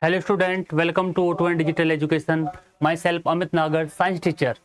Hello student, welcome to O2 and digital education. Myself Amit Nagar, science teacher.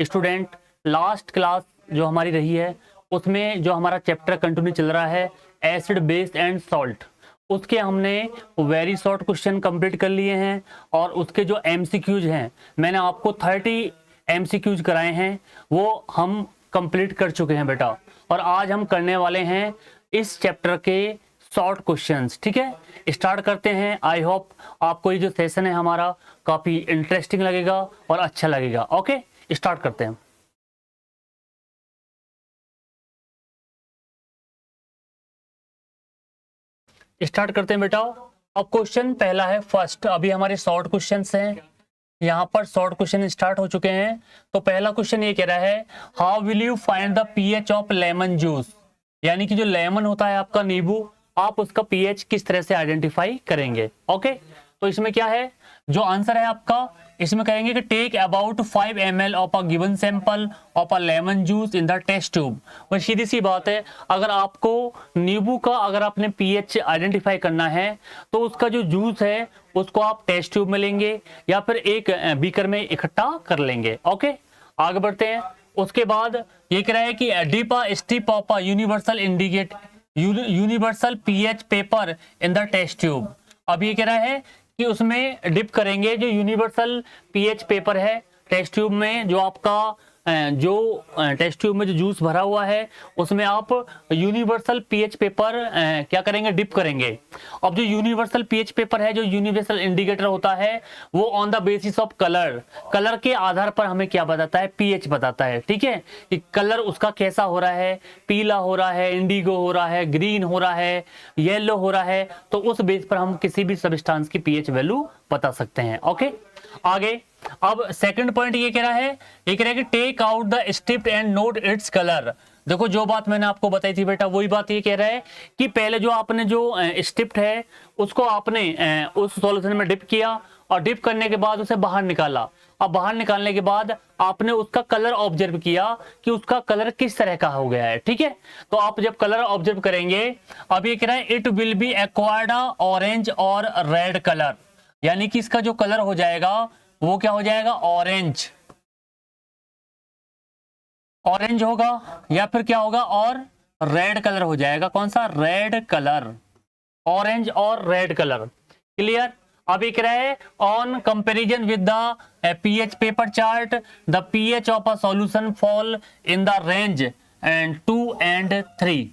Student, last class जो हमारी रही है उसमें जो हमारा चैप्टर कंटिन्यू चल रहा है एसिड, बेस एंड सॉल्ट, उसके हमने वेरी शॉर्ट क्वेश्चन कंप्लीट कर लिए हैं और उसके जो MCQs हैं मैंने आपको 30 MCQs कराए हैं, वो हम कंप्लीट कर चुके हैं बेटा। और आज हम करने वाले हैं इस चैप्टर के शॉर्ट क्वेश्चंस। ठीक है, स्टार्ट करते हैं। आई होप आपको ये जो सेशन है हमारा काफी इंटरेस्टिंग लगेगा और अच्छा लगेगा। ओके, स्टार्ट करते हैं। स्टार्ट करते हैं बेटा। अब क्वेश्चन पहला है फर्स्ट। अभी हमारे शॉर्ट क्वेश्चंस हैं, यहाँ पर शॉर्ट क्वेश्चन स्टार्ट हो चुके हैं। तो पहला क्वेश्चन ये कह रहा है, how will you find the pH of lemon juice, यानी कि जो लेमन होता है आपका नींबू, आप उसका पीएच किस तरह से आइडेंटिफाई करेंगे। ओके, तो इसमें क्या है, जो आंसर है आपका, इसमें कहेंगे कि take about 5 ml of a given sample of a lemon juice in the test tube. वह सीधी सी बात है, अगर आपको नींबू का अगर आपने पीएच आइडेंटिफाई करना है तो उसका जो जूस है उसको आप टेस्ट ट्यूब में लेंगे या फिर एक बीकर में इकट्ठा कर लेंगे। ओके, आगे बढ़ते हैं। उसके बाद ये कह रहा है कि dip a strip of a universal pH paper in the test tube. अब ये कह रहा है कि उसमें डिप करेंगे जो यूनिवर्सल पीएच पेपर है टेस्ट ट्यूब में, जो आपका टेस्ट ट्यूब में जो जूस भरा हुआ है उसमें आप यूनिवर्सल पीएच पेपर क्या करेंगे, डिप करेंगे। अब जो यूनिवर्सल पीएच पेपर है, जो यूनिवर्सल इंडिकेटर होता है, वो on the basis of colour के आधार पर हमें क्या बताता है, पीएच बताता है। ठीक है, कि कलर उसका कैसा हो रहा है, पीला हो रहा है, इंडिगो हो रहा है, ग्रीन हो रहा है, येलो हो रहा है, तो उस बेस पर हम किसी भी सब्सटेंस की पीएच वैल्यू बता सकते हैं। ओके, आगे। अब सेकंड पॉइंट ये कह रहा है, कि take out the strip and note its colour. देखो, जो बात मैंने आपको बताई थी बेटा, वही बात ये कह रहा है कि पहले जो आपने जो स्ट्रिप है उसको आपने उस सॉल्यूशन में डिप किया और डिप करने के बाद उसे बाहर निकाला। अब बाहर निकालने के बाद आपने उसका कलर ऑब्जर्व किया कि उसका कलर किस तरह का हो गया है। ठीक है, तो आप जब कलर ऑब्जर्व करेंगे, अब ये कह रहा है it will be acquired orange और रेड कलर, यानी कि इसका जो कलर हो जाएगा वो क्या हो जाएगा, ऑरेंज होगा, या फिर क्या होगा, और रेड कलर हो जाएगा। कौन सा, रेड कलर, ऑरेंज और रेड कलर। क्लियर। अब एक रहा है, on comparison with the pH paper chart the pH of a solution fall in the range 2 and 3,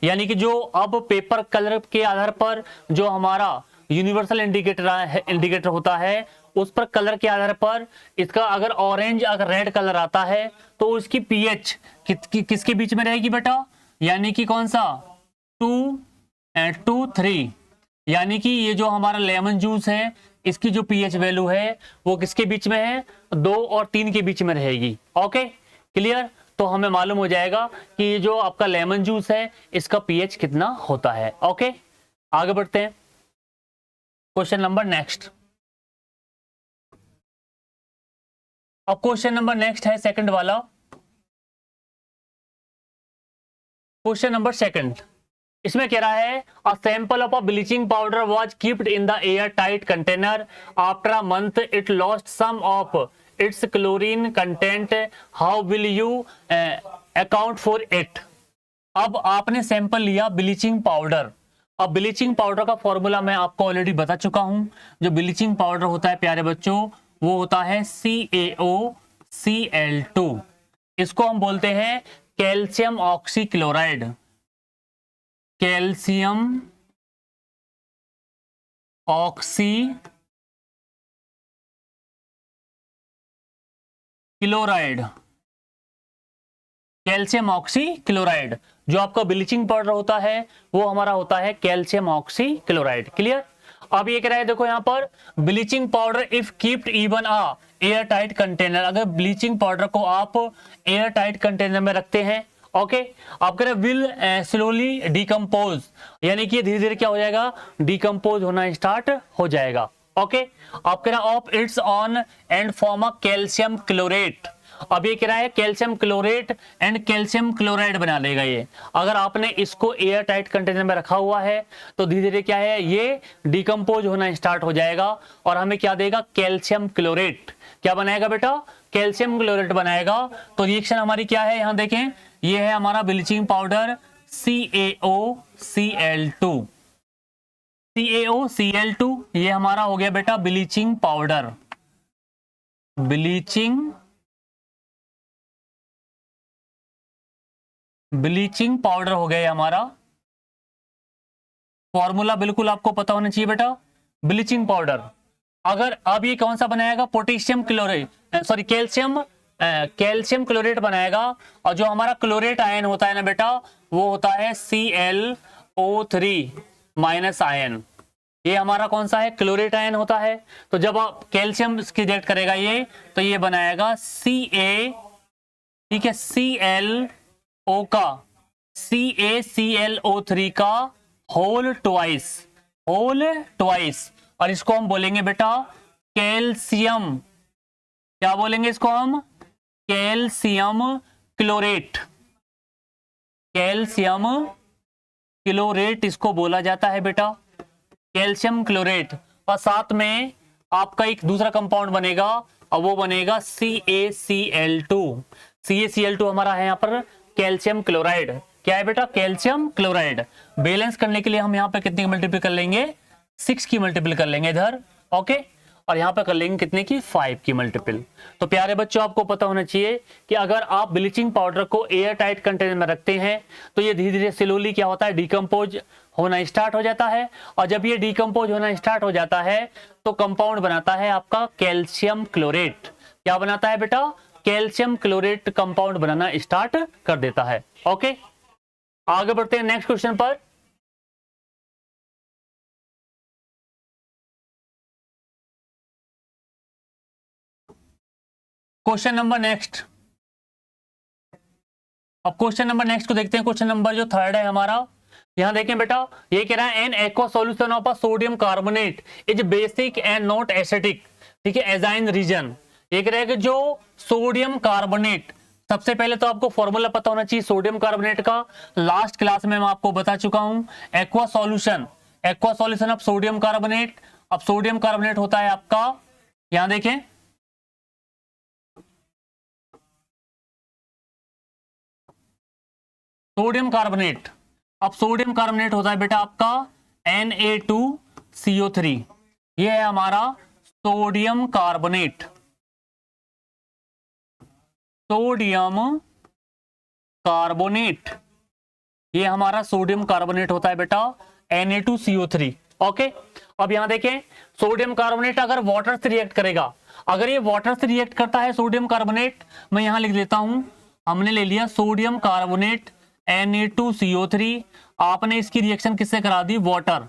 यानी कि जो अब पेपर कलर के आधार पर जो हमारा यूनिवर्सल इंडिकेटर होता है उस पर कलर के आधार पर इसका अगर ऑरेंज अगर रेड कलर आता है तो उसकी पीएच किसके बीच में रहेगी बेटा, यानी कि कौन सा, 2 and 2, 3, यानी कि ये जो हमारा लेमन जूस है इसकी जो पीएच वैल्यू है वो किसके बीच में है, 2 और 3 के बीच में रहेगी। Okay, clear. तो हमें मालूम हो जाएगा कि ये जो आपका लेमन जूस है इसका पीएच कितना होता है। ओके, आगे बढ़ते हैं। Question number next. अब क्वेश्चन नंबर नेक्स्ट है सेकंड वाला। क्वेश्चन नंबर सेकंड, इसमें कह रहा है a sample of a bleaching powder was keeped in the air tight container after a month it lost some of its chlorine content, how will you account for it. अब आपने sample लिया bleaching powder. अब ब्लीचिंग पाउडर का formula मैं आपको already बता चुका हूं। जो ब्लीचिंग पाउडर होता है प्यारे बच्चों, वो होता है CaOCl2। इसको हम बोलते हैं calcium oxychloride, calcium oxychloride, calcium oxychloride. जो आपका ब्लीचिंग पाउडर होता है वो हमारा होता है कैल्शियम ऑक्सीक्लोराइड। क्लियर। अब ये कह रहा है, देखो यहाँ पर bleaching powder if keeped even a air tight container, अगर ब्लीचिंग पाउडर को आप एयर टाइट कंटेनर में रखते हैं, ओके, आप कह रहे विल स्लोली डिकम्पोज, यानी कि धीरे धीरे क्या हो जाएगा, डिकम्पोज होना स्टार्ट हो जाएगा। ओके, आप कह रहे of its on and form a calcium chlorate, अब ये कह रहा है calcium chlorate and calcium chloride बना लेगा ये। अगर आपने इसको एयर टाइट कंटेनर में रखा हुआ है तो धीरे धीरे क्या है, ये डिकम्पोज होना स्टार्ट हो जाएगा और हमें क्या देगा, कैल्शियम क्लोरेट। क्या बनाएगा बेटा, कैल्शियम क्लोरेट बनाएगा। तो रिएक्शन हमारी क्या है, यहां देखें, ये है हमारा ब्लीचिंग पाउडर CaOCl2, CaOCl2, ये हमारा हो गया बेटा ब्लीचिंग पाउडर, ब्लीचिंग पाउडर हो गया हमारा। फॉर्मूला बिल्कुल आपको पता होना चाहिए बेटा, ब्लीचिंग पाउडर। अगर अब ये कौन सा बनाएगा, potassium chloride, sorry calcium chlorate बनाएगा। और जो हमारा क्लोरेट आयन होता है ना बेटा, वो होता है ClO3 माइनस आयन। ये हमारा कौन सा है, क्लोरेट आयन होता है। तो जब आप कैल्शियम इसकी रिएक्ट करेगा ये, तो ये बनाएगा Ca, ठीक है, ClO का CaClO3 का होल ट्वाइस, और इसको हम बोलेंगे बेटा कैल्शियम, क्या बोलेंगे इसको हम, कैल्शियम क्लोरेट, कैल्शियम क्लोरेट इसको बोला जाता है बेटा, कैल्शियम क्लोरेट। और साथ में आपका एक दूसरा कंपाउंड बनेगा और वो बनेगा CaCl2। CaCl2 हमारा है यहाँ पर कैल्शियम क्लोराइड। क्या है बेटा, कैल्शियम क्लोराइड। बैलेंस करने के लिए हम यहाँ पे कितने की मल्टीपल कर लेंगे, 6 की मल्टीपल कर लेंगे इधर, ओके। और यहाँ पे कर लेंगे कितने की, 5 की मल्टीपल। तो प्यारे बच्चों, आपको पता होना चाहिए कि अगर आप ब्लीचिंग पाउडर को एयर टाइट कंटेनर में रखते हैं तो ये धीरे धीरे स्लोली क्या होता है, डिकम्पोज होना स्टार्ट हो जाता है। और जब ये डिकम्पोज होना स्टार्ट हो जाता है तो कंपाउंड बनाता है आपका कैल्शियम क्लोरेट। क्या बनाता है बेटा, कैल्शियम क्लोरेट कंपाउंड बनाना स्टार्ट कर देता है, ओके। आगे बढ़ते हैं नेक्स्ट क्वेश्चन पर। क्वेश्चन नंबर नेक्स्ट, अब क्वेश्चन नंबर नेक्स्ट को देखते हैं। क्वेश्चन नंबर जो 3 है हमारा, यहां देखें बेटा, ये कह रहा है N aqua solution of sodium carbonate is basic and not acidic, ठीक है, एजाइन रीजन। ये कह रहा है कि जो सोडियम कार्बोनेट, सबसे पहले तो आपको फॉर्मूला पता होना चाहिए सोडियम कार्बोनेट का, लास्ट क्लास में मैं आपको बता चुका हूं। Aqua solution of sodium carbonate. अब सोडियम कार्बोनेट होता है आपका, यहां देखें, सोडियम कार्बोनेट। अब सोडियम कार्बोनेट होता है बेटा आपका Na2CO3, ये है हमारा सोडियम कार्बोनेट, ये हमारा सोडियम कार्बोनेट होता है बेटा Na2CO3, ओके। अब यहां देखें, सोडियम कार्बोनेट अगर वाटर से रिएक्ट करेगा, अगर ये वाटर से रिएक्ट करता है सोडियम कार्बोनेट, मैं यहां लिख लेता हूं, हमने ले लिया सोडियम कार्बोनेट Na2CO3, आपने इसकी रिएक्शन किससे करा दी, वाटर।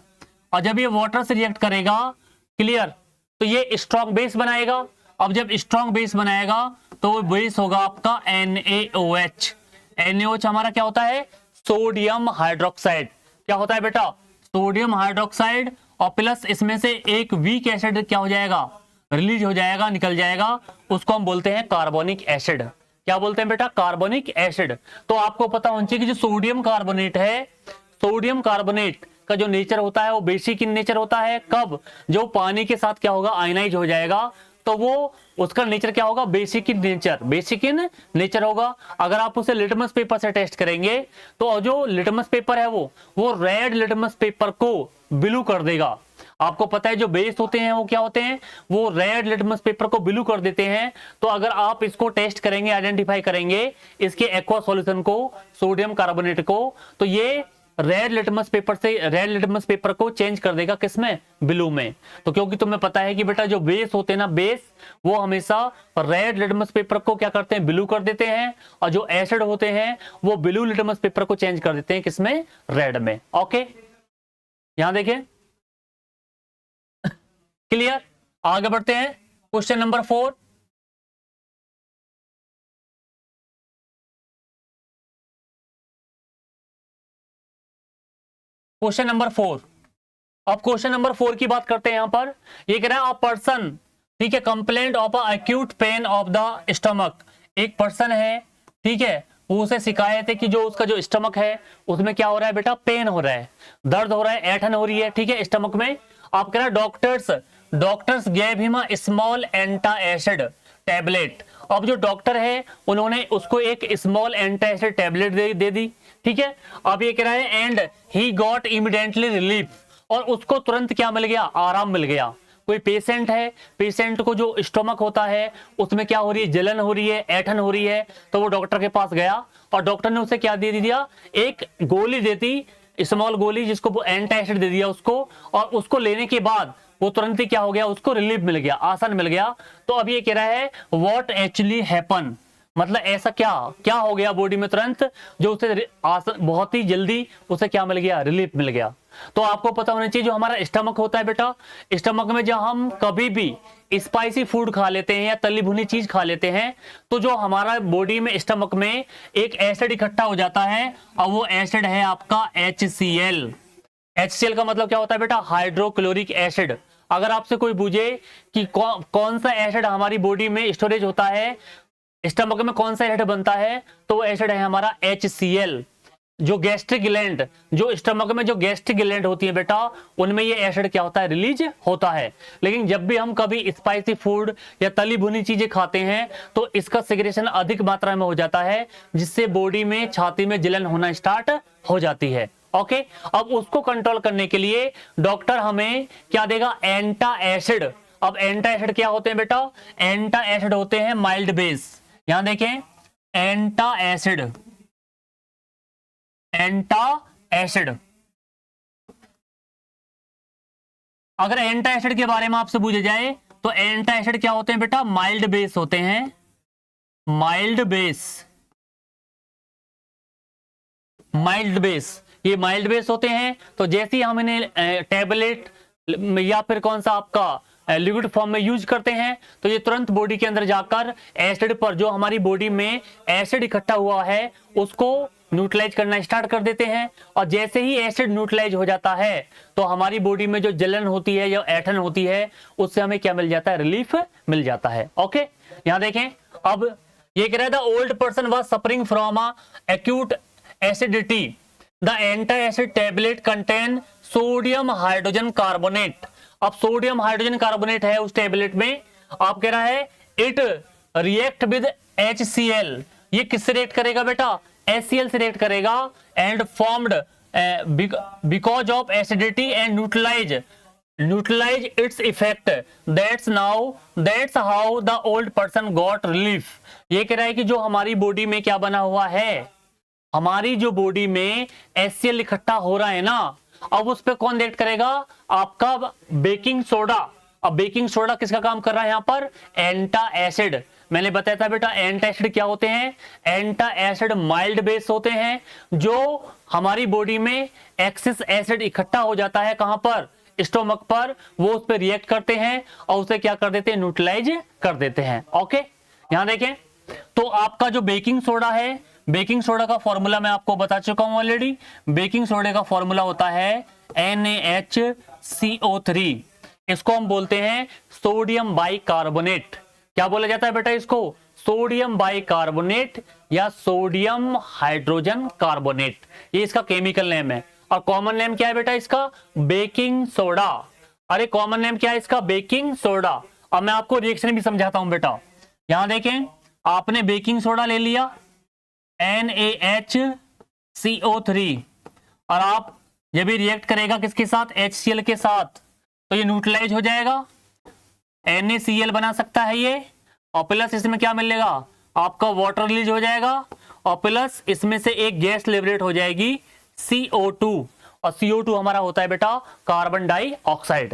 और जब ये वाटर से रिएक्ट करेगा, क्लियर, तो ये स्ट्रॉन्ग बेस बनाएगा। अब जब स्ट्रॉन्ग बेस बनाएगा तो वो बेस होगा आपका NaOH। NaOH हमारा क्या होता है, सोडियम हाइड्रोक्साइड। क्या होता है बेटा, सोडियम हाइड्रोक्साइड। और प्लस इसमें से एक वीक एसिड क्या हो जाएगा, रिलीज हो जाएगा, निकल जाएगा, उसको हम बोलते हैं कार्बोनिक एसिड। क्या बोलते हैं बेटा, कार्बोनिक एसिड। तो आपको पता होना चाहिए कि जो सोडियम कार्बोनेट है, सोडियम कार्बोनेट का जो नेचर होता है वो बेसिक इन नेचर होता है। कब, जो पानी के साथ क्या होगा, आयनाइज हो जाएगा, तो वो उसका नेचर क्या होगा, बेसिक इन नेचर होगा। अगर आप उसे लिटमस पेपर से टेस्ट करेंगे तो जो लिटमस पेपर है वो रेड लिटमस पेपर को ब्लू कर देगा। आपको पता है जो बेस होते हैं वो क्या होते हैं, वो रेड लिटमस पेपर को ब्लू कर देते हैं। तो अगर आप इसको टेस्ट करेंगे, आइडेंटिफाई करेंगे इसके एक्वा सॉल्यूशन को, सोडियम कार्बोनेट को, तो ये रेड लिटमस पेपर को चेंज कर देगा किसमें, ब्लू में। तो क्योंकि तुम्हें पता है कि बेटा जो बेस होते हैं ना, बेस वो हमेशा रेड लिटमस पेपर को क्या करते हैं, ब्लू कर देते हैं। और जो एसिड होते हैं वो ब्लू लिटमस पेपर को चेंज कर देते हैं किसमें, रेड में, ओके। यहां देखिए, क्लियर। आगे बढ़ते हैं, क्वेश्चन नंबर 4। क्वेश्चन नंबर 4, अब क्वेश्चन नंबर 4 की बात करते हैं। यहां पर ये कह रहा है अ पर्सन, ठीक है, complaint of a acute pain of the stomach एक पर्सन है, ठीक है, वो उसे शिकायत है कि जो उसका जो स्टमक है उसमें क्या हो रहा है बेटा, पेन हो रहा है, दर्द हो रहा है, ऐठन हो रही है, ठीक है, स्टमक में। आप कह रहे doctors gave him a small antacid tablet. अब जो डॉक्टर है उन्होंने उसको एक स्मॉल एंटा एसिड टैबलेट दे दी, ठीक है। अब ये कह रहा है and he got immediately relief, और उसको तुरंत क्या मिल गया, आराम मिल गया। कोई पेशेंट है, पेशेंट को जो स्टोमक होता है उसमें क्या हो रही है, जलन हो रही है, ऐठन हो रही है, तो वो डॉक्टर के पास गया और डॉक्टर ने उसे क्या दे दिया, एक गोली देती, स्मॉल गोली, जिसको एंटा एसिड दे दिया उसको, और उसको लेने के बाद वो तुरंत ही क्या हो गया, उसको रिलीफ मिल गया, आसान मिल गया। तो अब ये कह रहा है व्हाट एक्चुअली हैपन, मतलब ऐसा क्या क्या हो गया बॉडी में तुरंत, जो उसे बहुत ही जल्दी उसे क्या मिल गया, रिलीफ मिल गया। तो आपको पता होना चाहिए जो हमारा स्टमक होता है बेटा, स्टमक में जब हम कभी भी स्पाइसी फूड खा लेते हैं या तली भुनी चीज खा लेते हैं, तो जो हमारा बॉडी में स्टमक में एक एसिड इकट्ठा हो जाता है, और वो एसिड है आपका HCl। HCl का मतलब क्या होता है बेटा, हाइड्रोक्लोरिक एसिड। अगर आपसे कोई पूछे कि कौन सा एसिड हमारी बॉडी में स्टोरेज होता है, स्टमक में कौन सा एसिड बनता है, तो वो एसिड है हमारा HCl। जो गैस्ट्रिक ग्लैंड, जो स्टमक में जो गैस्ट्रिक ग्लैंड होती है बेटा, उनमें ये एसिड क्या होता है, रिलीज होता है। लेकिन जब भी हम कभी स्पाइसी फूड या तली भुनी चीजें खाते हैं तो इसका सिक्रेशन अधिक मात्रा में हो जाता है, जिससे बॉडी में, छाती में जलन होना स्टार्ट हो जाती है। ओके, अब उसको कंट्रोल करने के लिए डॉक्टर हमें क्या देगा, एंटा एसिड। अब एंटा एसिड क्या होते हैं बेटा, एंटा एसिड होते हैं माइल्ड बेस। यहां देखें, एंटा एसिड, एंटा एसिड। अगर एंटा एसिड के बारे में आपसे पूछा जाए तो एंटा एसिड क्या होते हैं बेटा, माइल्ड बेस होते हैं, माइल्ड बेस, माइल्ड बेस, ये माइल्ड बेस होते हैं। तो जैसे ही हम इन्हें टैबलेट या फिर कौन सा आपका लिक्विड फॉर्म में यूज करते हैं, तो ये तुरंत बॉडी के अंदर जाकर एसिड पर, जो हमारी बॉडी में एसिड इकट्ठा हुआ है, उसको न्यूट्रलाइज करना स्टार्ट कर देते हैं। और जैसे ही एसिड न्यूट्रलाइज हो जाता है तो हमारी बॉडी में जो जलन होती है या ऐठन होती है, उससे हमें क्या मिल जाता है, रिलीफ मिल जाता है। ओके, यहां देखें, अब ये कह रहा है the old person was suffering from a acute acidity, the antacid tablet contain sodium hydrogen carbonate. अब सोडियम हाइड्रोजन कार्बोनेट है उस टैबलेट में। आप कह रहा है इट रिएक्ट विद HCl, ये किससे रिएक्ट करेगा बेटा, HCl से रिएक्ट करेगा, and formed because of acidity and neutralise its effect, that's how the old person got relief. ये कह रहा है कि जो हमारी बॉडी में क्या बना हुआ है, हमारी जो बॉडी में HCl इकट्ठा हो रहा है ना, अब उस पर कौन रिएक्ट करेगा, आपका बेकिंग सोडा। अब बेकिंग सोडा किसका काम कर रहा है यहाँ पर, एंटा एसिड। मैंने बताया था बेटा एंटा एसिड क्या होते हैं, एंटा एसिड माइल्ड बेस होते हैं, जो हमारी बॉडी में एक्सेस एसिड इकट्ठा हो जाता है, कहां पर, स्टोमक पर, वो उस पर रिएक्ट करते हैं और उसे क्या कर देते हैं, न्यूट्रलाइज कर देते हैं। ओके, यहां देखें, तो आपका जो बेकिंग सोडा है, बेकिंग सोडा का फॉर्मूला मैं आपको बता चुका हूं ऑलरेडी। बेकिंग सोडा का फॉर्मूला होता है NaHCO3, इसको हम बोलते हैं सोडियम बाइकार्बोनेट। क्या बोला जाता है बेटा इसको, सोडियम बाइकार्बोनेट या सोडियम हाइड्रोजन कार्बोनेट, ये इसका केमिकल नेम है। और कॉमन नेम क्या है बेटा इसका, बेकिंग सोडा। अरे कॉमन नेम क्या है इसका, बेकिंग सोडा। अब मैं आपको रिएक्शन भी समझाता हूं बेटा। यहां देखें, आपने बेकिंग सोडा ले लिया NaHCO3, और आप जब भी रिएक्ट करेगा किसके साथ, HCl के साथ, तो ये न्यूट्रलाइज हो जाएगा, NaCl बना सकता है ये, और प्लस इसमें क्या मिलेगा, आपका वाटर रिलीज हो जाएगा, और प्लस इसमें से एक गैस लिबरेट हो जाएगी CO2, और CO2 हमारा होता है बेटा कार्बन डाइऑक्साइड।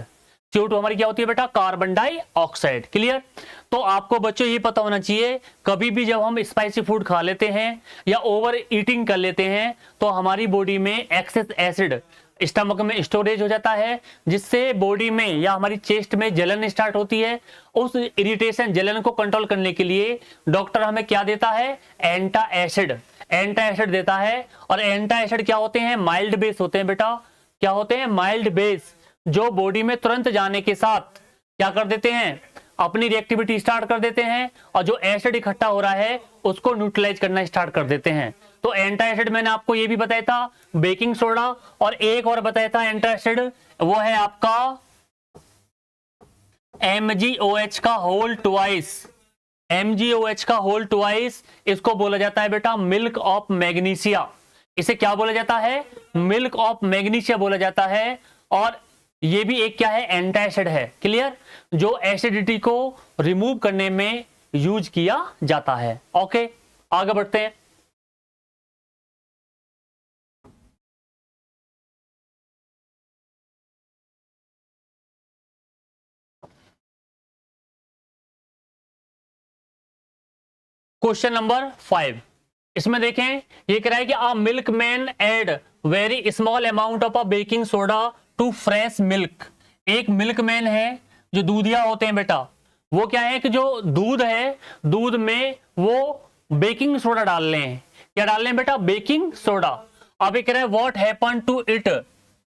CO2 हमारी क्या होती है बेटा, कार्बन डाइऑक्साइड। क्लियर। तो आपको बच्चों ये पता होना चाहिए, कभी भी जब हम स्पाइसी फूड खा लेते हैं या ओवर ईटिंग कर लेते हैं, तो हमारी बॉडी में एक्सेस एसिड स्टमक में स्टोरेज हो जाता है, जिससे बॉडी में या हमारी चेस्ट में जलन स्टार्ट होती है। उस इरिटेशन, जलन को कंट्रोल करने के लिए डॉक्टर हमें क्या देता है, एंटा एसिड, एंटा एसिड देता है। और एंटा एसिड क्या होते हैं, माइल्ड बेस होते हैं बेटा। क्या होते हैं, माइल्ड बेस, जो बॉडी में तुरंत जाने के साथ क्या कर देते हैं, अपनी रिएक्टिविटी स्टार्ट कर देते हैं और जो एसिड इकट्ठा हो रहा है उसको न्यूट्रलाइज करना स्टार्ट कर देते हैं। तो एंटासिड मैंने आपको ये भी बताया था बेकिंग सोडा, और एक और बताया था एंटासिड, वो है आपका MgOH का होल ट्वाइस। MgOH का होल ट्वाइस, इसको बोला जाता है बेटा मिल्क ऑफ मैग्नीशिया। इसे क्या बोला जाता है? मिल्क ऑफ मैग्नीशिया बोला जाता है। और ये भी एक क्या है? एंटासिड है। क्लियर? जो एसिडिटी को रिमूव करने में यूज किया जाता है। ओके, आगे बढ़ते हैं। क्वेश्चन नंबर 5, इसमें देखें ये कह रहा है कि a milkman add very small amount of a baking soda to fresh milk. एक मिल्क मैन है, जो दूधिया होते हैं बेटा, वो क्या है कि जो दूध है, दूध में वो बेकिंग सोडा डाल रहे हैं। क्या डाल रहे हैं बेटा? Baking soda. अब ये कह रहा है व्हाट हैपन टू इट।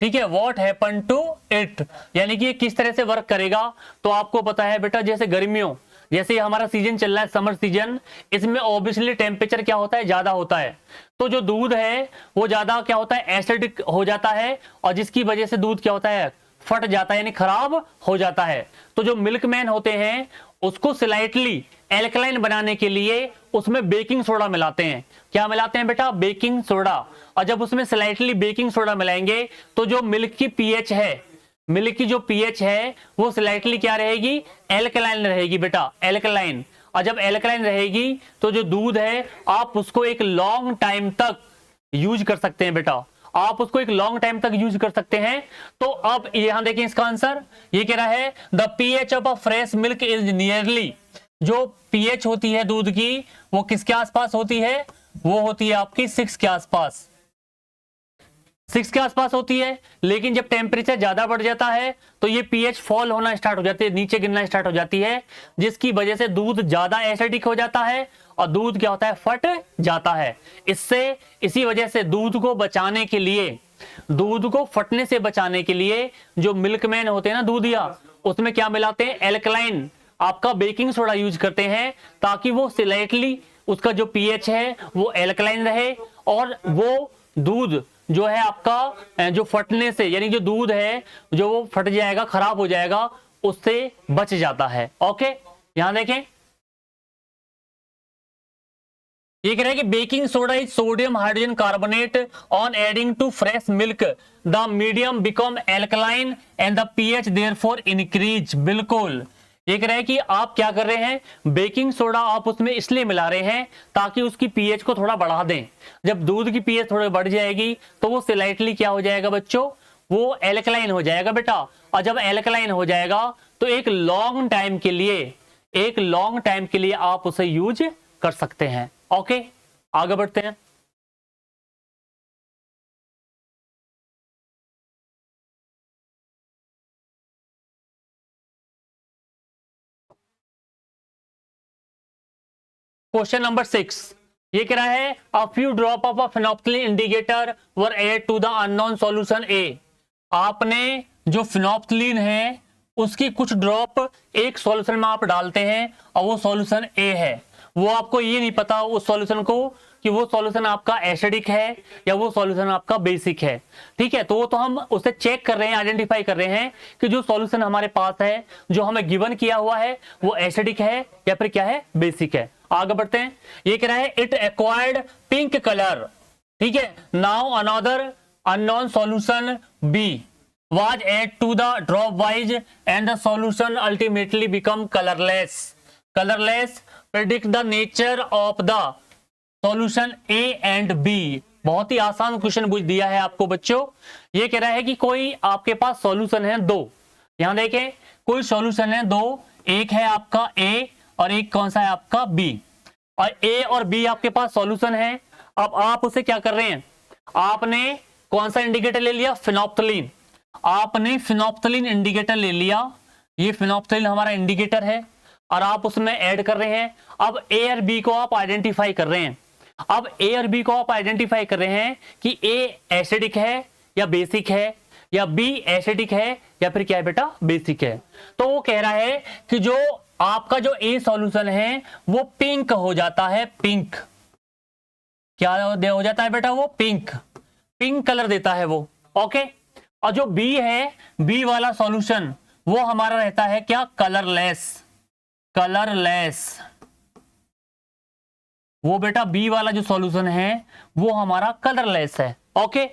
ठीक है, व्हाट हैपन टू इट, यानी कि ये किस तरह से वर्क करेगा। तो आपको पता है बेटा, जैसे गर्मियों, जैसे हमारा सीजन चल रहा है समर सीजन, इसमें ऑब्वियसली टेम्परेचर क्या होता है? ज्यादा होता है। तो जो दूध है वो ज्यादा क्या होता है? एसिडिक हो जाता है, और जिसकी वजह से दूध क्या होता है? फट जाता है, यानी खराब हो जाता है। तो जो मिल्कमैन होते हैं उसको स्लाइटली एल्कलाइन बनाने के लिए उसमें बेकिंग सोडा मिलाते हैं। क्या मिलाते हैं बेटा? Baking soda. और जब उसमें स्लाइटली बेकिंग सोडा मिलाएंगे तो जो मिल्क की पीएच है, मिल्क की जो पीएच है वो स्लाइटली क्या रहेगी? एल्कलाइन रहेगी बेटा, एल्कलाइन। और जब एल्कलाइन रहेगी तो जो दूध है आप उसको एक लॉन्ग टाइम तक यूज कर सकते हैं बेटा, आप उसको एक लॉन्ग टाइम तक यूज कर सकते हैं। तो अब यहां देखें इसका आंसर, ये कह रहा है the pH of a fresh milk is nearly, जो पीएच होती है दूध की वो किसके आसपास होती है? वो होती है आपकी 6 के आसपास, 6 के आसपास होती है। लेकिन जब टेम्परेचर ज्यादा बढ़ जाता है तो ये पीएच फॉल होना स्टार्ट हो जाती है, नीचे गिरना स्टार्ट हो जाती है, जिसकी वजह से दूध ज्यादा एसिडिक हो जाता है और दूध क्या होता है? फट जाता है। इसी वजह से दूध को बचाने के लिए, दूध को फटने से बचाने के लिए जो मिल्कमैन होते हैं ना, दूधिया, उसमें क्या मिलाते हैं? एल्कलाइन, आपका बेकिंग सोडा यूज करते हैं, ताकि वो स्लाइटली उसका जो पीएच है वो एल्कलाइन रहे, और वो दूध जो है आपका जो फटने से, यानी जो दूध है जो वो फट जाएगा, खराब हो जाएगा, उससे बच जाता है। ओके, यहां देखें ये कह रहा है कि baking soda is sodium hydrogen carbonate on adding to fresh milk the medium become alkaline and the pH therefore increase. बिल्कुल, ये कह रहा है कि आप क्या कर रहे हैं? बेकिंग सोडा आप उसमें इसलिए मिला रहे हैं ताकि उसकी पीएच को थोड़ा बढ़ा दें। जब दूध की पीएच थोड़ी बढ़ जाएगी तो वो स्लाइटली क्या हो जाएगा बच्चों? वो एल्कलाइन हो जाएगा बेटा। और जब एल्कलाइन हो जाएगा तो एक लॉन्ग टाइम के लिए, एक लॉन्ग टाइम के लिए आप उसे यूज कर सकते हैं। ओके, आगे बढ़ते हैं। क्वेश्चन नंबर 6, ये कह रहा है a few drop of a phenolphthalein indicator were add to the unknown solution A. आपने जो फिनोप्थिलीन है उसकी कुछ ड्रॉप एक सॉल्यूशन में आप डालते हैं और वो सॉल्यूशन ए है। वो आपको ये नहीं पता उस सॉल्यूशन को कि वो सॉल्यूशन आपका एसिडिक है या वो सॉल्यूशन आपका बेसिक है। ठीक है, तो वो तो हम उसे चेक कर रहे हैं, आइडेंटिफाई कर रहे हैं कि जो सॉल्यूशन हमारे पास है, जो हमें गिवन किया हुआ है, वो एसिडिक है या फिर क्या है? बेसिक है। आगे बढ़ते हैं। ये कह रहा है इट एक्वायर्ड पिंक कलर। ठीक है, now another unknown solution B was added to the drop wise and the solution ultimately become colorless. Colorless predict the nature of the solution A and B। बहुत ही आसान question पूछ दिया है आपको बच्चों। ये कह रहा है कि कोई आपके पास सॉल्यूशन है दो, यहां देखें कोई सॉल्यूशन है दो, एक है आपका A और एक कौन सा है आपका B, और A और B आपके पास सॉल्यूशन है। अब आप उसे क्या कर रहे हैं? आपने कौन सा इंडिकेटर ले लिया? फिनोप्थिलीन। आपने फिनोप्थिलीन इंडिकेटर ले लिया, ये फिनोप्थिलीन हमारा इंडिकेटर है, और आप उसमें ऐड कर रहे हैं। अब ए और बी को आप आइडेंटिफाई कर रहे हैं। अब ए और बी को आप आइडेंटिफाई कर रहे हैं कि ए एसिडिक है या बेसिक है, या बी एसिडिक है या फिर क्या है बेटा? बेसिक है। तो वो कह रहा है कि जो आपका जो ए सॉल्यूशन है वो पिंक हो जाता है, पिंक। क्या हो जाता है बेटा? वो पिंक, पिंक कलर देता है वो। ओके, और जो बी है, बी वाला सॉल्यूशन वो हमारा रहता है क्या? Colourless, colourless. वो बेटा बी वाला जो सॉल्यूशन है वो हमारा कलरलेस है। ओके,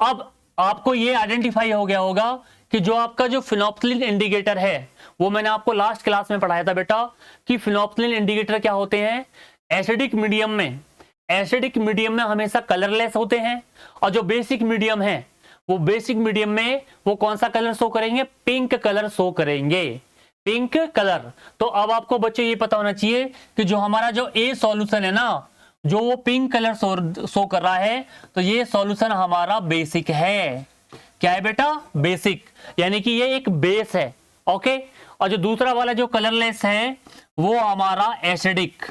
अब आपको ये आइडेंटिफाई हो गया होगा कि जो आपका जो फिनोप्सिलिन इंडिकेटर है, वो मैंने आपको लास्ट क्लास में पढ़ाया था बेटा कि फिनोप्सिलिन इंडिकेटर क्या होते हैं। एसिडिक मीडियम में, एसिडिक मीडियम में हमेशा कलरलेस होते हैं, और जो बेसिक मीडियम है वो बेसिक मीडियम में वो कौन सा कलर शो करेंगे? पिंक कलर शो करेंगे, पिंक कलर। तो अब आपको बच्चों ये पता होना चाहिए कि जो हमारा जो ए सॉल्यूशन है ना, जो वो पिंक कलर शो कर रहा है, तो ये सॉल्यूशन हमारा बेसिक है। क्या है बेटा? बेसिक, यानी कि ये एक बेस है। ओके, और जो दूसरा वाला जो कलरलेस है वो हमारा एसिडिक,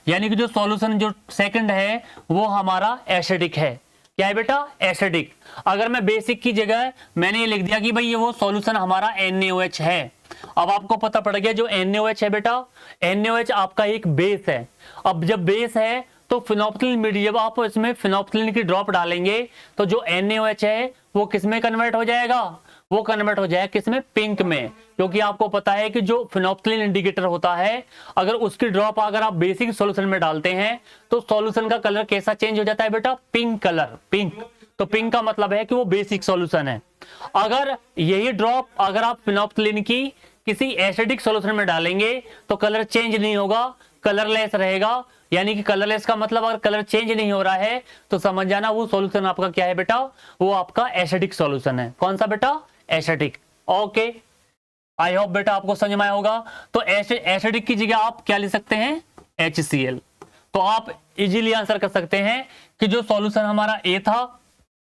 यानी कि जो सॉल्यूशन जो सेकंड है वो हमारा एसिडिक है। क्या है बेटा? एसिडिक। अगर मैं बेसिक की जगह मैंने ये लिख दिया कि भाई ये वो सॉल्यूशन हमारा NaOH है, अब आपको पता पड़ गया जो NaOH है बेटा, NaOH आपका एक बेस है। अब जब बेस है तो फिनोप्सिलिन मीडियम, जब आप इसमें फिनोप्सिलिन की ड्रॉप डालेंगे तो जो NaOH है वो किस में कन्वर्ट हो जाएगा? वो कन्वर्ट हो जाएगा किसमें? पिंक में। क्योंकि आपको पता है कि जो फिनोप्सिलिन इंडिकेटर होता है, अगर उसकी ड्रॉप अगर आप बेसिक सॉल्यूशन में डालते हैं तो सॉल्यूशन का कलर कैसा चेंज हो जाता है बेटा? Pink colour, pink. तो पिंक का मतलब है कि वो बेसिक सॉल्यूशन है। अगर यही ड्रॉप अगर आप फिनोप्सिलिन की किसी एसिडिक सॉल्यूशन में डालेंगे तो कलर चेंज नहीं होगा, कलरलेस रहेगा। यानी कि कलरलेस का मतलब अगर कलर चेंज नहीं हो रहा है तो समझ जाना वो सॉल्यूशन आपका क्या है बेटा? वो आपका एसिडिक सॉल्यूशन है। कौन सा बेटा? एसिडिक। ओके, आई होप बेटा आपको समझ में आया होगा। तो एसिडिक की जगह आप क्या ले सकते हैं? HCl। तो आप इजीली आंसर कर सकते हैं कि जो सॉल्यूशन हमारा ए था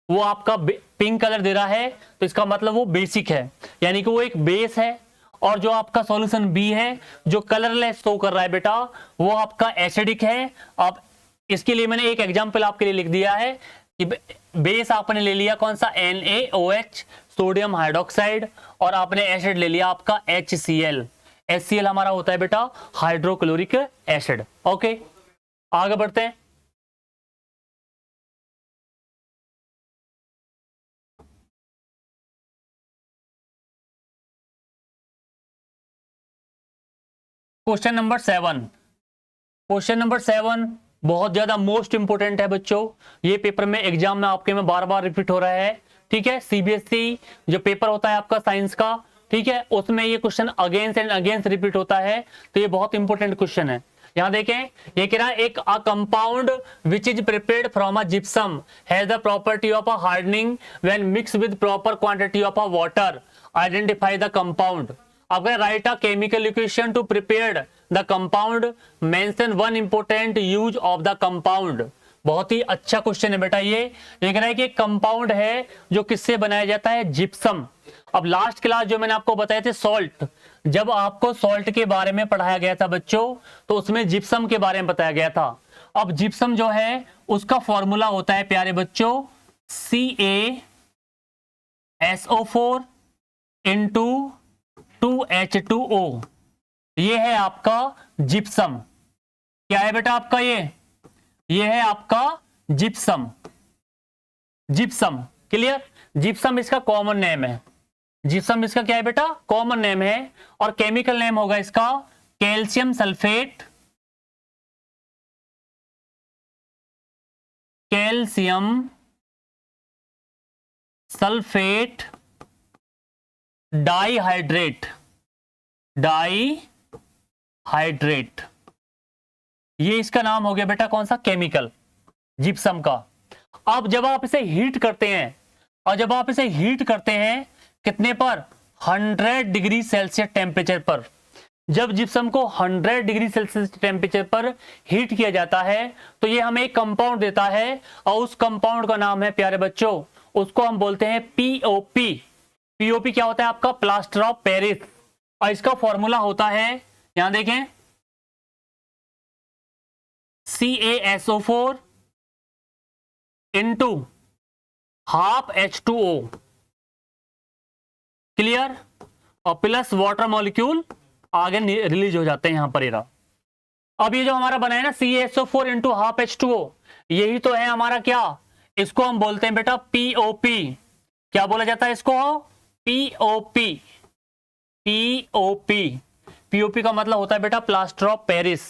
वो आपका पिंक कलर दे रहा है, तो इसका मतलब वो बेसिक है, यानी कि वो एक बेस है। और जो आपका सॉल्यूशन बी है जो कलरलेस शो कर रहा है बेटा, वो आपका एसिडिक है। अब इसके लिए मैंने एक एग्जांपल आपके लिए लिख दिया है कि बेस आपने ले लिया कौन सा? NaOH, सोडियम हाइड्रोक्साइड, और आपने एसिड ले लिया आपका HCl। HCl हमारा होता है बेटा हाइड्रोक्लोरिक एसिड। ओके, आगे बढ़ते हैं। क्वेश्चन नंबर 7, क्वेश्चन नंबर 7 बहुत ज्यादा मोस्ट इंपोर्टेंट है बच्चों। ये पेपर में एग्जाम में आपके में बार बार रिपीट हो रहा है। ठीक है, CBSE जो पेपर होता है आपका साइंस का, ठीक है, उसमें ये question against and against repeat होता है। तो ये बहुत इंपॉर्टेंट क्वेश्चन है। यहां देखें, ये कह रहा है एक a compound which is prepared from a gypsum has the property of a hardening when mix with proper quantity of a water, identify the compound. अब write a chemical equation to prepared the compound, mention one important use of the compound. बहुत ही अच्छा question है बेटा ये कह रहा है कि एक कंपाउंड है जो किससे बनाया जाता है? जिप्सम। अब लास्ट क्लास जो मैंने आपको बताए थे सॉल्ट, जब आपको सॉल्ट के बारे में पढ़ाया गया था बच्चों, तो उसमें जिप्सम के बारे में बताया गया था। अब जिप्सम जो है उसका फॉर्मूला होता है प्यारे बच्चों CaSO4 इंटू 2H2O। ये है आपका जिप्सम। क्या है बेटा आपका? ये है आपका जिप्सम। Gypsum clear? जिप्सम इसका कॉमन नेम है। जिप्सम इसका क्या है बेटा? कॉमन नेम है। और केमिकल नेम होगा इसका calcium sulphate, calcium sulphate dihydrate, dihydrate. ये इसका नाम हो गया बेटा कौन सा? केमिकल, जिप्सम का। अब जब आप इसे हीट करते हैं, और जब आप इसे हीट करते हैं कितने पर? 100 डिग्री सेल्सियस टेम्परेचर पर। जब जिप्सम को 100 डिग्री सेल्सियस टेम्परेचर पर हीट किया जाता है तो ये हमें एक कंपाउंड देता है, और उस कंपाउंड का नाम है प्यारे बच्चों, उसको हम बोलते हैं POP। POP क्या होता है आपका? Plaster of Paris. और इसका फॉर्मूला होता है, यहां देखें, CaSO4 into half H2O, clear, और प्लस वाटर मॉलिक्यूल आगे रिलीज हो जाते हैं यहाँ पर। अब ये जो हमारा बना है ना CaSO4 इंटू हाफ H2O, यही तो है हमारा क्या, इसको हम बोलते हैं बेटा POP। क्या बोला जाता है इसको? POP। POP। POP का मतलब होता है बेटा प्लास्टर ऑफ पेरिस।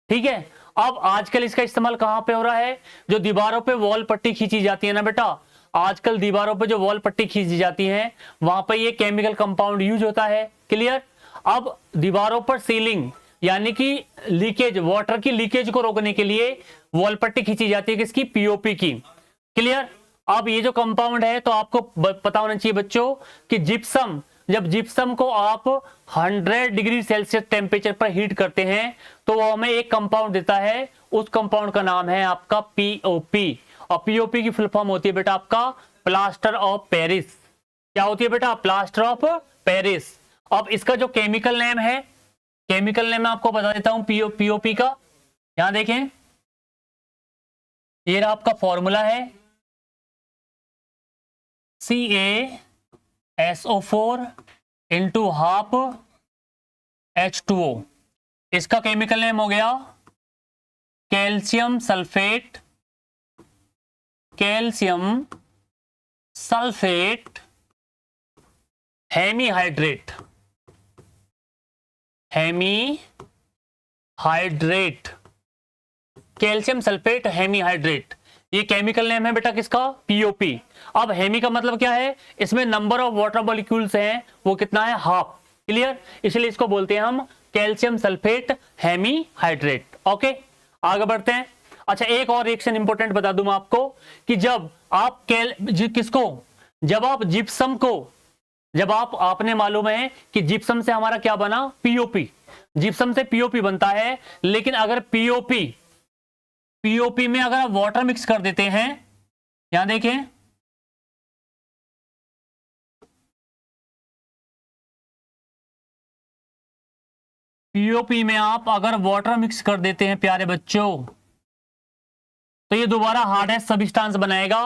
ठीक है। अब आजकल इसका इस्तेमाल कहां पे हो रहा है? जो दीवारों पे वॉल पट्टी खींची जाती है ना बेटा, आजकल दीवारों पे जो वॉल पट्टी खींची जाती है वहां पर ये केमिकल कंपाउंड यूज होता है। क्लियर। अब दीवारों पर सीलिंग यानी कि लीकेज, वाटर की लीकेज को रोकने के लिए वॉल पट्टी खींची जाती है किसकी? POP की। क्लियर। अब ये जो कंपाउंड है तो आपको पता होना चाहिए बच्चों कि जिप्सम, जब जिप्सम को आप 100 डिग्री सेल्सियस टेम्परेचर पर हीट करते हैं तो वो हमें एक कंपाउंड देता है, उस कंपाउंड का नाम है आपका POP। और POP की फुल फॉर्म होती है बेटा आपका प्लास्टर ऑफ पेरिस। क्या होती है बेटा? Plaster of Paris. अब इसका जो केमिकल नेम है, केमिकल नेम मैं आपको बता देता हूं POP का। यहां देखें, ये रहा आपका फॉर्मूला है CaSO4 इंटू हाफ H2O। इसका केमिकल नेम हो गया calcium sulphate, calcium sulphate hemihydrate, hemihydrate, calcium sulphate hemihydrate. ये केमिकल नेम है बेटा किसका? POP। अब हेमी का मतलब क्या है? इसमें नंबर ऑफ वाटर मॉलिक्यूल्स हैं वो कितना है? हाफ। क्लियर। इसलिए इसको बोलते हैं हम कैल्शियम सल्फेट हेमीहाइड्रेट। ओके, आगे बढ़ते हैं। अच्छा, एक और रिएक्शन इंपॉर्टेंट बता दूं मैं आपको कि जब आप किसको, जब आप जिप्सम को, जब आपने मालूम है कि जिप्सम से हमारा क्या बना? POP। जिप्सम से POP बनता है, लेकिन अगर POP में अगर आप वाटर मिक्स कर देते हैं, यहां देखें, POP में आप अगर वाटर मिक्स कर देते हैं प्यारे बच्चों, तो ये दोबारा हार्डेस्ट सब्सटेंस बनाएगा।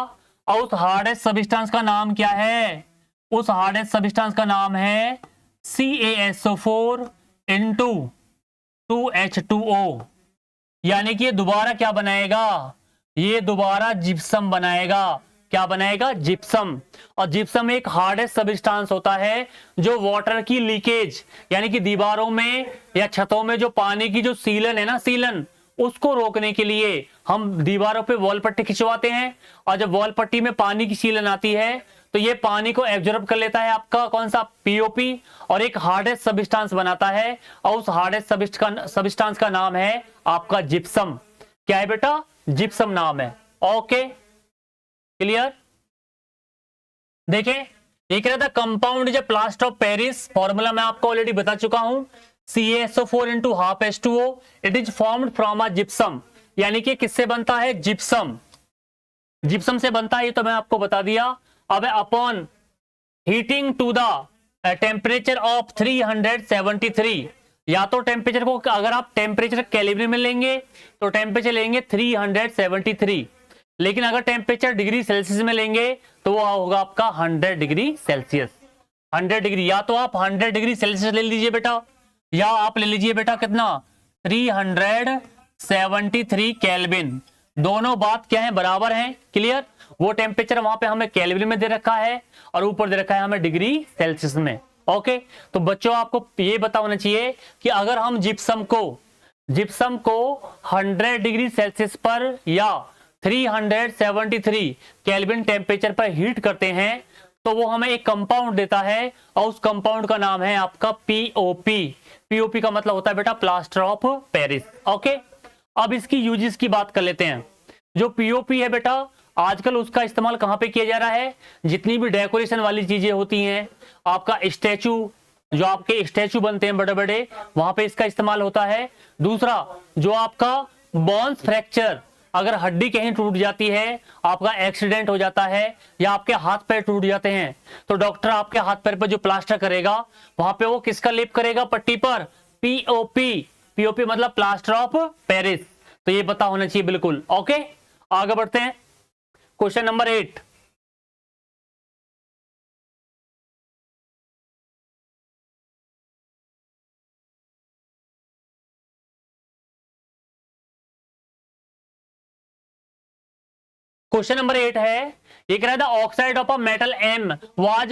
और उस हार्डेस्ट सब्सटेंस का नाम क्या है? उस हार्डेस्ट सब्सटेंस का नाम है CaSO4 इंटू 2H2O। यानी कि ये दोबारा क्या बनाएगा? ये दोबारा जिप्सम बनाएगा। क्या बनाएगा? जिप्सम। और जिप्सम एक हार्डेस्ट सब्सटेंस होता है जो वाटर की लीकेज यानी कि दीवारों में या छतों में जो पानी की जो सीलन है ना, सीलन, उसको रोकने के लिए हम दीवारों पे वॉल पट्टी खिंचवाते हैं। और जब वॉल पट्टी में पानी की सीलन आती है तो ये पानी को एब्जॉर्ब कर लेता है आपका कौन सा? POP, और एक हार्डेस्ट सब्सटेंस बनाता है। और उस हार्डेस्ट सब्सटेंस का नाम है आपका जिप्सम। क्या है बेटा? जिप्सम नाम है। Okay, clear. देखें, ये कह रहा था कंपाउंड जो प्लास्टर ऑफ पेरिस, फॉर्मूला मैं आपको ऑलरेडी बता चुका हूं, CaSO4 into half H2O। It is formed from a gypsum. यानी कि किससे बनता है? जिप्सम। जिप्सम से बनता है, ये तो मैं आपको बता दिया। अब upon heating to the temperature of 373, या तो टेम्परेचर को अगर आप टेम्परेचर केल्विन में लेंगे तो टेम्परेचर लेंगे 373, लेकिन अगर टेम्परेचर डिग्री सेल्सियस में लेंगे तो वो होगा आपका 100 डिग्री सेल्सियस। 100 डिग्री, या तो आप 100 डिग्री सेल्सियस ले लीजिए बेटा, या आप ले लीजिए बेटा कितना? 373 केल्विन। दोनों बात क्या है? बराबर हैं। क्लियर। वो टेम्परेचर वहां पे हमें केल्विन में दे रखा है और ऊपर दे रखा है हमें डिग्री सेल्सियस में। ओके, तो बच्चों आपको ये पता होना चाहिए कि अगर हम जिप्सम को 100 डिग्री सेल्सियस पर या 373 केल्विन टेम्परेचर पर हीट करते हैं तो वो हमें एक कंपाउंड देता है और उस कंपाउंड का नाम है आपका POP। POP का मतलब होता है बेटा प्लास्टर ऑफ पेरिस। ओके, अब इसकी यूजेस की बात कर लेते हैं। जो POP है बेटा, आजकल उसका इस्तेमाल कहां पे किया जा रहा है? जितनी भी डेकोरेशन वाली चीजें होती हैं, आपका स्टैचू, जो आपके स्टैचू बनते हैं बड़े बड़े, वहां पे इसका इस्तेमाल होता है। दूसरा, जो आपका बोन्स फ्रैक्चर, अगर हड्डी कहीं टूट जाती है, आपका एक्सीडेंट हो जाता है या आपके हाथ पैर टूट जाते हैं, तो डॉक्टर आपके हाथ पैर पर जो प्लास्टर करेगा वहां पे वो किसका लेप करेगा पट्टी पर? POP। POP मतलब प्लास्टर ऑफ पेरिस। तो ये पता होना चाहिए बिल्कुल। ओके, आगे बढ़ते हैं। Question number 8। क्वेश्चन नंबर 8 है, ये कह रहा था oxide of a metal M was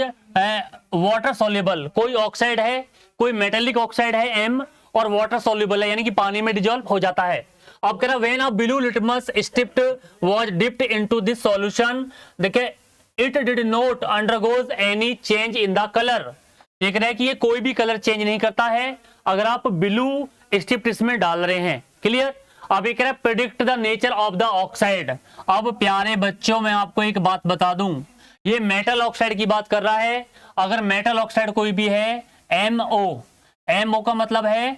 water soluble. कोई ऑक्साइड है, कोई मेटेलिक ऑक्साइड है एम और वाटर सोल्यूबल है, यानी कि पानी में डिजोल्व हो जाता है। अब कह रहा when a blue litmus strip was dipped into this solution, देखिए it did not undergoes any change in the colour. ये कह रहा है कि ये कोई भी कलर चेंज नहीं करता है अगर आप ब्लू स्ट्रिप इसमें डाल रहे हैं। क्लियर। अब ये कह रहा है predict the nature of the oxide. अब प्यारे बच्चों मैं आपको एक बात बता दूं, ये मेटल ऑक्साइड की बात कर रहा है। अगर मेटल ऑक्साइड कोई भी है MO, MO का मतलब है,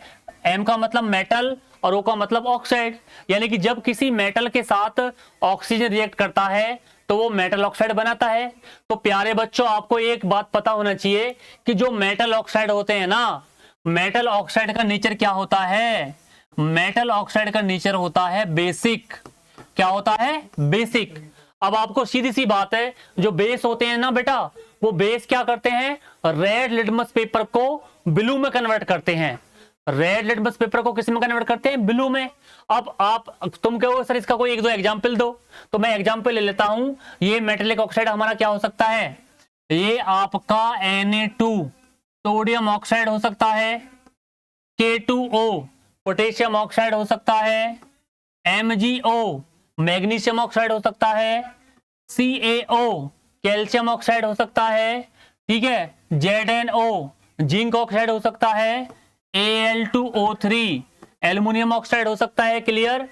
M का मतलब मेटल और O का मतलब ऑक्साइड, यानी कि जब किसी मेटल के साथ ऑक्सीजन रिएक्ट करता है तो वो मेटल ऑक्साइड बनाता है। तो प्यारे बच्चों आपको एक बात पता होना चाहिए कि जो मेटल ऑक्साइड होते हैं ना, मेटल ऑक्साइड का नेचर क्या होता है? मेटल ऑक्साइड का नेचर होता है बेसिक। क्या होता है? बेसिक। अब आपको सीधी सी बात है, जो बेस होते हैं ना बेटा, वो बेस क्या करते हैं? रेड लिटमस पेपर को ब्लू में कन्वर्ट करते हैं। रेड लिटमस पेपर को किस में कन्वर्ट करते हैं? ब्लू में। अब आप तुम कहोगे सर इसका कोई एक दो एग्जांपल दो, तो मैं एग्जांपल ले लेता हूं। ये मेटेलिक ऑक्साइड हमारा क्या हो सकता है? ये आपका Na2 सोडियम ऑक्साइड हो सकता है, K2O पोटेशियम ऑक्साइड हो सकता है, MgO मैग्नीशियम ऑक्साइड हो सकता है, CaO कैल्शियम ऑक्साइड हो सकता है, ठीक है, ZnO जिंक ऑक्साइड हो सकता है, Al2O3 एल्युमिनियम ऑक्साइड हो सकता है। क्लियर।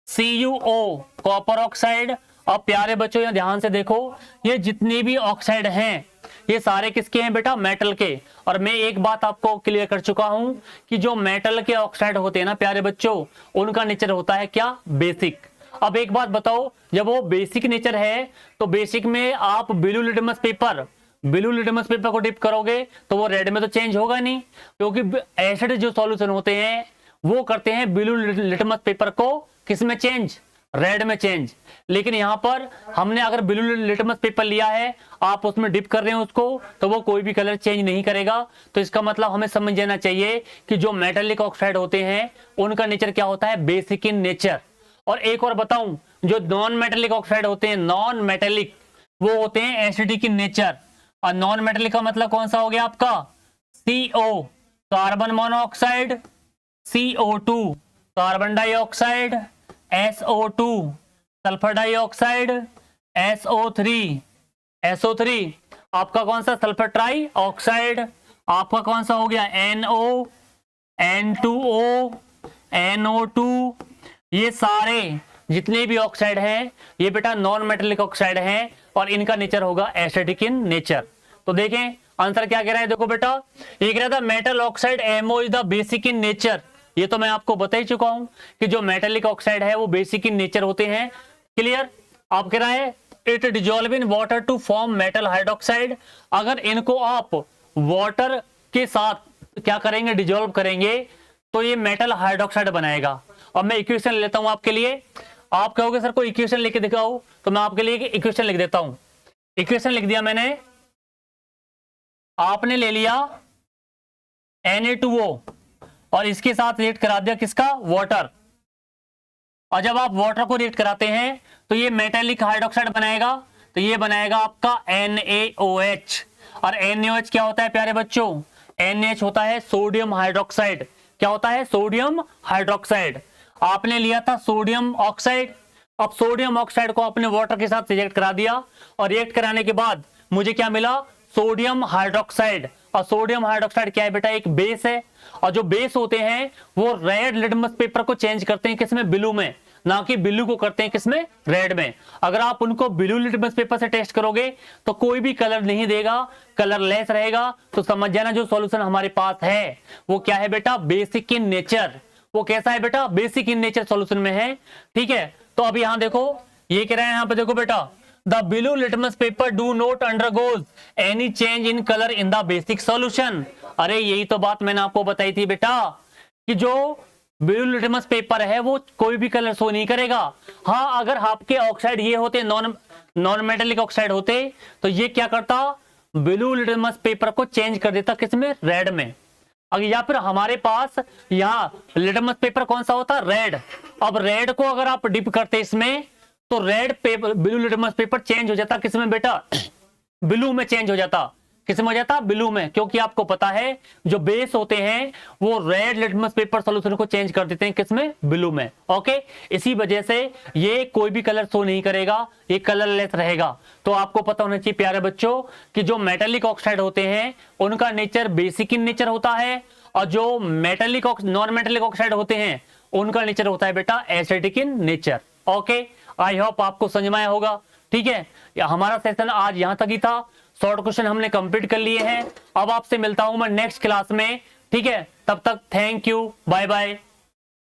CuO copper oxide. अब प्यारे बच्चों यहाँ ध्यान से देखो, ये जितने भी ऑक्साइड हैं ये सारे किसके हैं बेटा? मेटल के। और मैं एक बात आपको क्लियर कर चुका हूं कि जो मेटल के ऑक्साइड होते हैं ना प्यारे बच्चों, उनका नेचर होता है क्या? बेसिक। अब एक बात बताओ, जब वो बेसिक नेचर है तो बेसिक में आप ब्लू लिटमस पेपर को डिप करोगे तो वो रेड में तो चेंज होगा नहीं, क्योंकि एसिड जो सॉल्यूशन होते हैं वो करते हैं ब्लू लिटमस पेपर को किस में चेंज? रेड में चेंज। लेकिन यहां पर हमने अगर ब्लू लिटमस पेपर लिया है, आप उसमें डिप कर रहे हैं उसको, तो वो कोई भी कलर चेंज नहीं करेगा। तो इसका मतलब हमें समझ जाना चाहिए कि जो मेटेलिक ऑक्साइड होते हैं उनका नेचर क्या होता है? Basic in nature. और एक और बताऊं, जो नॉन मेटेलिक ऑक्साइड होते हैं, नॉन मेटेलिक, वो होते हैं एसिडिक इन नेचर। और नॉन मेटेलिक का मतलब कौन सा हो गया आपका? CO carbon monoxide, CO2 carbon dioxide, SO2 sulphur dioxide, SO3 आपका कौन सा? Sulphur try oxide. आपका कौन सा हो गया? NO, N2O, NO2। ये सारे जितने भी ऑक्साइड हैं ये बेटा नॉन मेटेलिक ऑक्साइड हैं और इनका नेचर होगा एसिडिक इन नेचर। तो देखें आंसर क्या कह रहा है, देखो बेटा, ये कह रहा था metal oxide MO is the basic in nature. ये तो मैं आपको बता ही चुका हूं कि जो मेटेलिक ऑक्साइड है वो बेसिक इन नेचर होते हैं। क्लियर। आप कह रहा है it dissolve in water to form metal hydroxide. अगर इनको आप वाटर के साथ क्या करेंगे? डिजोल्व करेंगे तो ये मेटल हाइड्रोक्साइड बनाएगा। अब मैं इक्वेशन लेता हूं आपके लिए। आप कहोगे सर कोई इक्वेशन लेके दिखाओ, तो मैं आपके लिए इक्वेशन लिख देता हूं। इक्वेशन लिख दिया मैंने। आपने ले लिया Na2O और इसके साथ रिएक्ट करा दिया किसका? वाटर। और जब आप वाटर को रिएक्ट कराते हैं तो ये मेटेलिक हाइड्रोक्साइड बनाएगा, तो ये बनाएगा आपका NaOH। और NaOH क्या होता है प्यारे बच्चों? NaH होता है सोडियम हाइड्रोक्साइड। क्या होता है? Sodium hydroxide. आपने लिया था सोडियम ऑक्साइड। अब सोडियम ऑक्साइड को आपने वाटर के साथ रिएक्ट करा दिया और रिएक्ट कराने के बाद मुझे क्या मिला? Sodium hydroxide. और सोडियम हाइड्रोक्साइड क्या है बेटा? एक बेस है। और जो बेस होते हैं वो रेड लिटमस पेपर को चेंज करते हैं किसमें? ब्लू में। ना कि ब्लू को करते हैं किसमें? रेड में। अगर आप उनको ब्लू लिटमस पेपर से टेस्ट करोगे तो कोई भी कलर नहीं देगा, कलरलेस रहेगा। तो समझ जाना जो सॉल्यूशन हमारे पास है वो क्या है बेटा? Basic in nature. वो कैसा है बेटा? बेसिक इन नेचर सॉल्यूशन में है। ठीक है। तो अब यहां देखो, ये कह रहे हैं यहां पे देखो बेटा, the blue litmus paper do not undergoes any change in colour in the basic solution. अरे यही तो बात मैंने आपको बताई थी बेटा कि जो ब्लू लिटमस पेपर है वो कोई भी कलर शो नहीं करेगा। हाँ, अगर आपके ऑक्साइड ये होते नॉन मेटेलिक ऑक्साइड होते तो ये क्या करता? ब्लू लिटमस पेपर को चेंज कर देता किसमें? रेड में। अगर या फिर हमारे पास यहाँ लिटमस पेपर कौन सा होता? रेड। अब रेड को अगर आप डिप करते इसमें तो red pepper, blue litmus paper change हो जाता किस में बेटा? ब्लू में चेंज हो जाता। किस में हो जाता? ब्लू में, क्योंकि आपको पता है जो बेस होते हैं वो रेड लिटमस पेपर सॉल्यूशन को चेंज कर देते हैं किस में? ब्लू में। ओके, इसी वजह से ये कोई भी कलर शो नहीं करेगा, ये कलरलेस रहेगा। तो आपको पता होना चाहिए प्यारे बच्चों कि जो मेटेलिक ऑक्साइड होते हैं उनका नेचर बेसिक इन नेचर होता है, और जो मेटेलिक नॉन मेटेलिक ऑक्साइड होते हैं उनका नेचर होता है बेटा acidic in nature. Okay, I hope आपको समझ में आया होगा। ठीक है, हमारा सेशन आज यहां तक ही था। शॉर्ट क्वेश्चन हमने कंप्लीट कर लिए हैं। अब आपसे मिलता हूं मैं नेक्स्ट क्लास में। ठीक है, तब तक थैंक यू, बाय बाय।